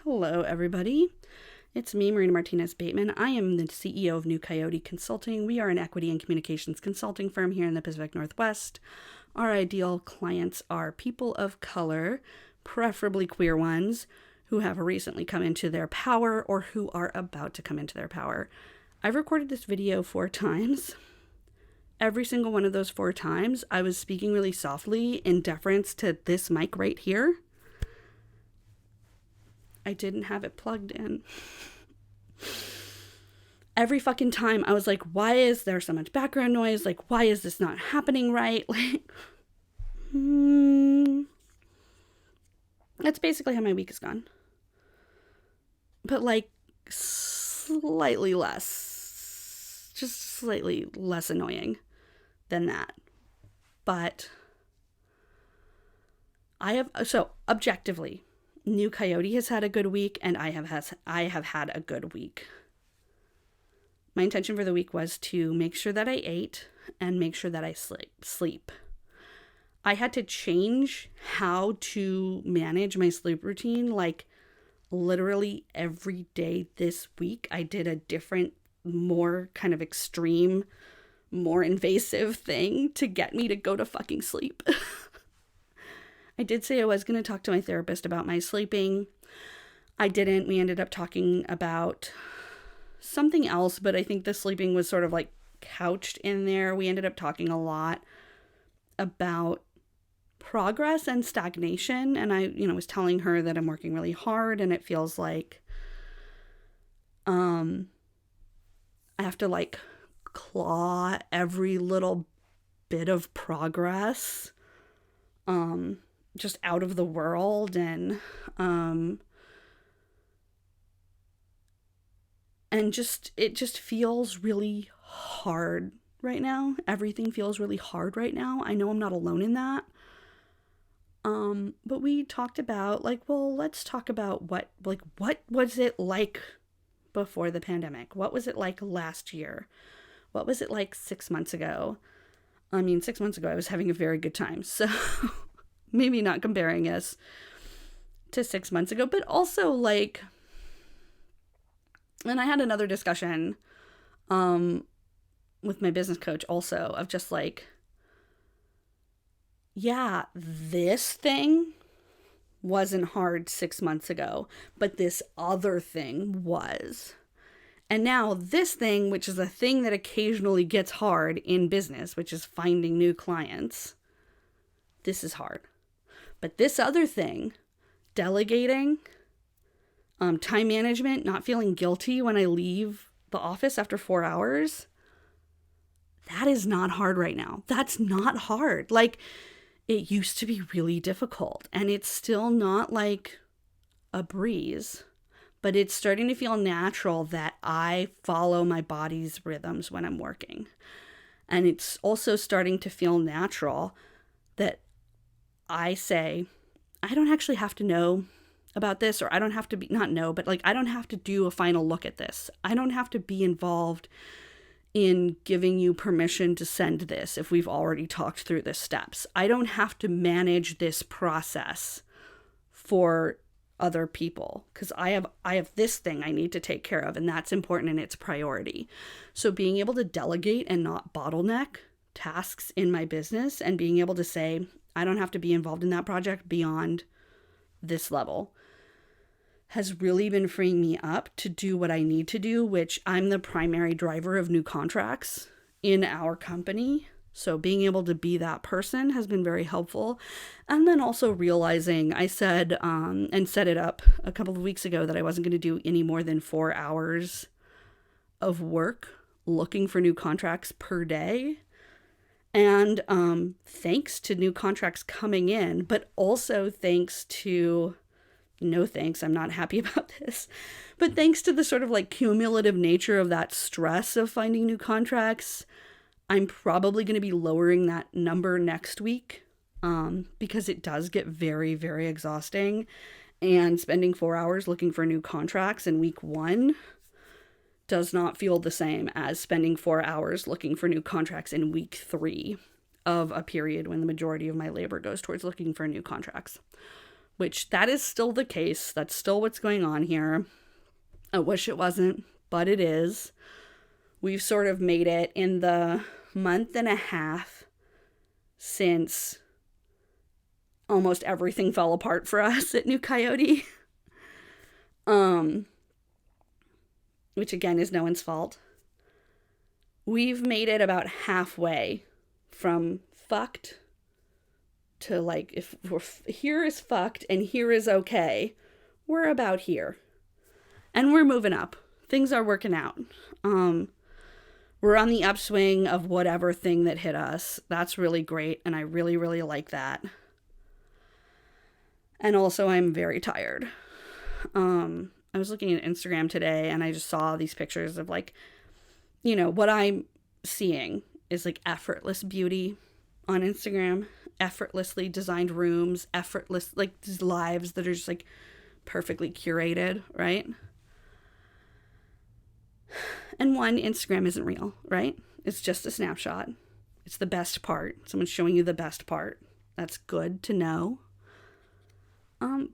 Hello, everybody. It's me, Marina Martinez-Bateman. I am the CEO of New Coyote Consulting. We are an equity and communications consulting firm here in the Pacific Northwest. Our ideal clients are people of color, preferably queer ones, who have recently come into their power or who are about to come into their power. I've recorded this video 4 times. Every single one of those 4 times, I was speaking really softly in deference to this mic right here. I didn't have it plugged in. Every fucking time I was like, why is there so much background noise? Like, why is this not happening right? That's basically how my week has gone. But slightly less, just slightly less annoying than that. But objectively, New Coyote has had a good week, and I have had a good week. My intention for the week was to make sure that I ate and make sure that I sleep. I had to change how to manage my sleep routine. Literally every day this week, I did a different, more kind of extreme, more invasive thing to get me to go to fucking sleep. I did say I was going to talk to my therapist about my sleeping. I didn't. We ended up talking about something else, but I think the sleeping was sort of couched in there. We ended up talking a lot about progress and stagnation. And I, was telling her that I'm working really hard and it feels like I have to claw every little bit of progress just out of the world, and it just feels really hard right now. Everything feels really hard right now. I know I'm not alone in that. But we talked about let's talk about what was it like before the pandemic? What was it like last year? What was it like 6 months ago? 6 months ago I was having a very good time. So maybe not comparing us to 6 months ago, but also and I had another discussion with my business coach also of just this thing wasn't hard 6 months ago, but this other thing was. And now this thing, which is a thing that occasionally gets hard in business, which is finding new clients, this is hard. But this other thing, delegating, time management, not feeling guilty when I leave the office after 4 hours, that is not hard right now. That's not hard. It used to be really difficult, and it's still not a breeze, but it's starting to feel natural that I follow my body's rhythms when I'm working. And it's also starting to feel natural that I say, I don't actually have to know about this, or I don't have to be, not know, but I don't have to do a final look at this. I don't have to be involved in giving you permission to send this if we've already talked through the steps. I don't have to manage this process for other people because I have this thing I need to take care of, and that's important and it's priority. So being able to delegate and not bottleneck tasks in my business, and being able to say, I don't have to be involved in that project beyond this level, has really been freeing me up to do what I need to do, which I'm the primary driver of new contracts in our company. So being able to be that person has been very helpful. And then also realizing, I said, and set it up a couple of weeks ago, that I wasn't going to do any more than 4 hours of work looking for new contracts per day. And thanks to new contracts coming in, but also thanks to, no thanks, I'm not happy about this, but thanks to the sort of cumulative nature of that stress of finding new contracts, I'm probably going to be lowering that number next week because it does get very, very exhausting. And spending 4 hours looking for new contracts in week 1 does not feel the same as spending 4 hours looking for new contracts in week 3 of a period when the majority of my labor goes towards looking for new contracts. which that is still the case. That's still what's going on here. I wish it wasn't, but it is. We've sort of made it in the month and a half since almost everything fell apart for us at New Coyote. Which again is no one's fault. We've made it about halfway from fucked to like, if we're here is fucked and here is okay, we're about here. And we're moving up. Things are working out. We're on the upswing of whatever thing that hit us. That's really great. And I really, really like that. And also I'm very tired. I was looking at Instagram today and I just saw these pictures of like, you know, what I'm seeing is like effortless beauty on Instagram, effortlessly designed rooms, effortless, like these lives that are just like perfectly curated, right? And one, Instagram isn't real, right? It's just a snapshot. It's the best part. Someone's showing you the best part. That's good to know.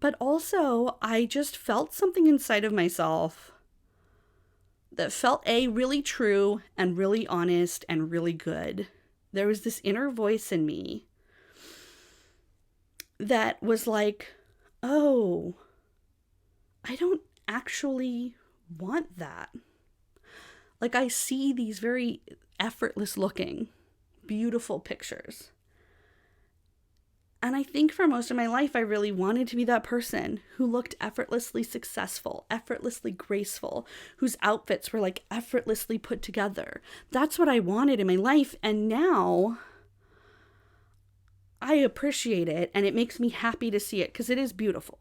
But also, I just felt something inside of myself that felt really true and really honest and really good. There was this inner voice in me that was like, oh, I don't actually want that. Like, I see these very effortless looking, beautiful pictures. And I think for most of my life, I really wanted to be that person who looked effortlessly successful, effortlessly graceful, whose outfits were like effortlessly put together. That's what I wanted in my life. And now I appreciate it and it makes me happy to see it because it is beautiful.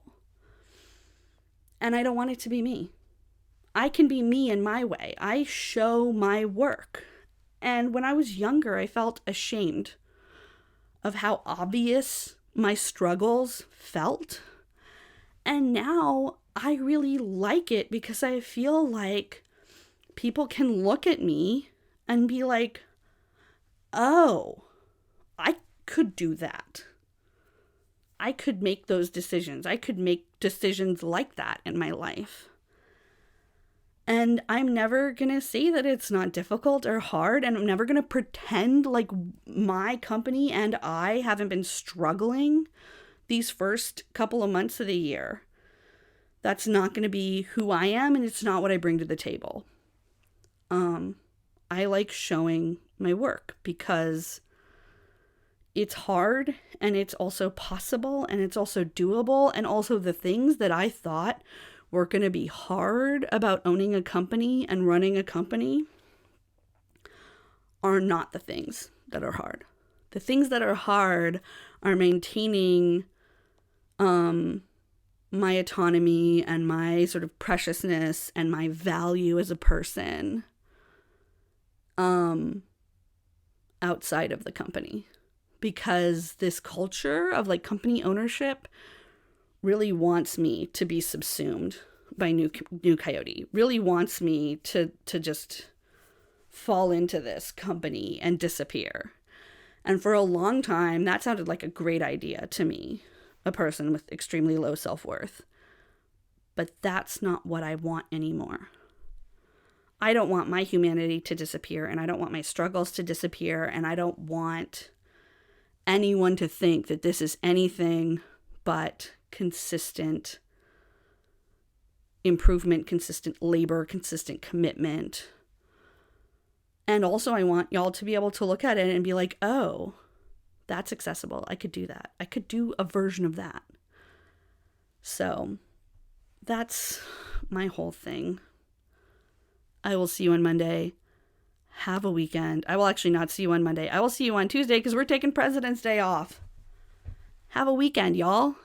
And I don't want it to be me. I can be me in my way. I show my work. And when I was younger, I felt ashamed of how obvious my struggles felt. And now I really like it because I feel like people can look at me and be like, oh, I could do that. I could make those decisions. I could make decisions like that in my life. And I'm never going to say that it's not difficult or hard. And I'm never going to pretend like my company and I haven't been struggling these first couple of months of the year. That's not going to be who I am. And it's not what I bring to the table. I like showing my work because it's hard and it's also possible and it's also doable. And also the things that I thought were going to be hard about owning a company and running a company are not the things that are hard. The things that are hard are maintaining my autonomy and my sort of preciousness and my value as a person outside of the company. Because this culture of like company ownership really wants me to be subsumed by New Coyote, really wants me to just fall into this company and disappear. And for a long time, that sounded like a great idea to me, a person with extremely low self-worth. But that's not what I want anymore. I don't want my humanity to disappear, and I don't want my struggles to disappear, and I don't want anyone to think that this is anything but consistent improvement, consistent labor, consistent commitment. And also I want y'all to be able to look at it and be like, oh, that's accessible. I could do that. I could do a version of that. So that's my whole thing. I will see you on Monday. Have a weekend. I will actually not see you on Monday. I will see you on Tuesday because we're taking President's Day off. Have a weekend, y'all.